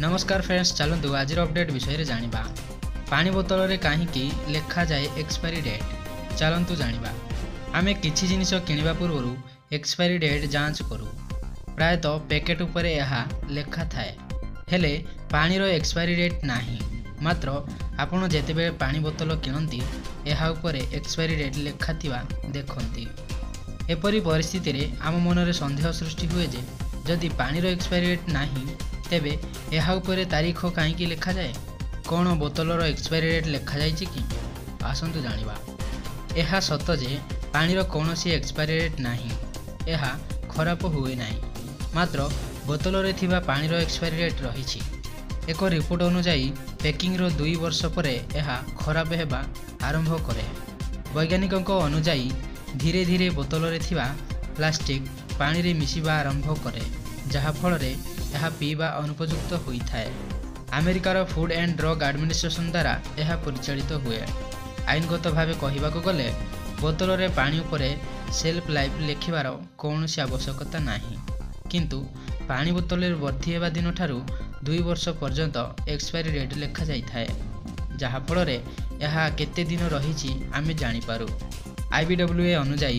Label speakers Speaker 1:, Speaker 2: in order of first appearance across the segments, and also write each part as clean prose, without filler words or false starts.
Speaker 1: नमस्कार फ्रेंड्स, चलतु आज अपडेट विषय जानिबा। पानी बोतल रे कहीं लेखा जाए एक्सपायरी डेट। चलतु जानिबा। आमे किछि जिनिस किनिबा पूर्वरु एक्सपायरी डेट जांच करू। प्रायतः पैकेट उपरे यहा लेखा थाए, हेले पानी रो एक्सपायरी डेट नाही। मात्र आपण जेतेबेले पानी बोतल किनंती यहा उपरे एक्सपायरी डेट लेखा थिबा देखंती। एपरी परिस्थिति रे आम मनरे संदेह सृष्टि हुए जे जदि पानी रो एक्सपायरी डेट नाही तेबे यहा उपरे तारीख कहीं लेखा जाए। कौन बोतलर एक्सपायरी डेट लेखा जाइछि कि? आसंतु जानिबा। यह सत जे पानीर कौनसी एक्सपायरी डेट नाही। यह खराब हुए नाही, मात्र बोतल रे थिबा पानीर एक्सपायरी डेट रहिछि। एक रिपोर्ट अनुसार पैकिंग रो 2 वर्ष परे यह खराब हेबा आरंभ करे। वैज्ञानिकों अनुसार धीरे धीरे बोतल रे थिबा प्लास्टिक पानी रे मिसिबा आरंभ करे, जहा फल रे यह पीवा अनुपयुक्त होता है। अमेरिकार फूड एंड ड्रग एडमिनिस्ट्रेशन द्वारा यह परिचालित हुए। आईनगत भाव कहवाक गले बोतल रे पानी उपरे सेल्फ लाइफ लिखिबार कौनसी आवश्यकता नाही, किंतु पानी बोतल भर्ती हेबा दिन ठारू 2 वर्ष पर्यंत एक्सपायरी डेट लेखा जाइथाए, जहा फल रे यह केते दिन रहिछि आमे जानि पारू। IBWA अनुसार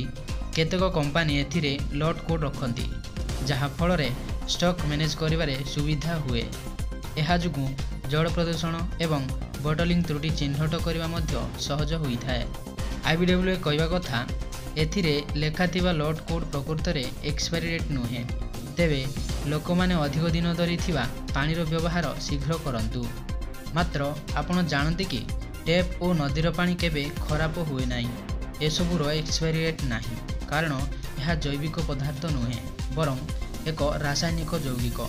Speaker 1: केतेक कंपनी एथिरे लॉट कोड रखंती, जहा फल रे स्टॉक मैनेज करिबारे सुविधा हुए। यह जुगु जल प्रदूषण एवं बॉटलिंग त्रुटि चिन्हट करबा मध्य सहज होइथाए। IBWA कहवा कथा एथिरे लेखा थिबा लॉट कोड प्रकृत रे एक्सपायरी डेट नुहे। तेबे लोक माने अधिक दिन धरी थिबा पानीर व्यवहार शीघ्र करंतु। मात्र आपण जानते कि टैप और नदीर पानी केबे खराब हुए नाही। एसबुर एक्सपायरी डेट नाही, कारण यह जैविक पदार्थ नुहे बरं एक रासायनिक यौगिक।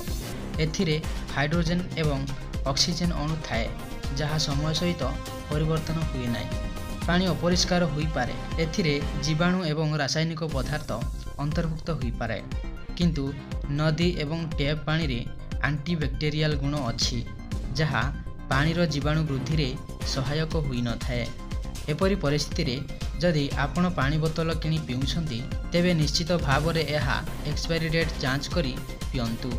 Speaker 1: एथिरे हाइड्रोजन एवं ऑक्सीजन अणु थाए, जहा समय सहित परिवर्तन हुए नाही। पानी अपरिष्कार होई पारे, एथिरे जीवाणु एवं रासायनिक पदार्थ अंतर्भुक्त होई पारे, किंतु नदी एवं टैप पानी रे एंटीबैक्टेरियल गुण अछि, जहा पानीर जीवाणु वृद्धि रे सहायक होई न थाए। एपरी परिस्थिति रे जदि आपण पानी बोतल किनी पिउछंती तेबे निश्चित भाव रे यह एक्सपायरी डेट जांच करी पियंतु।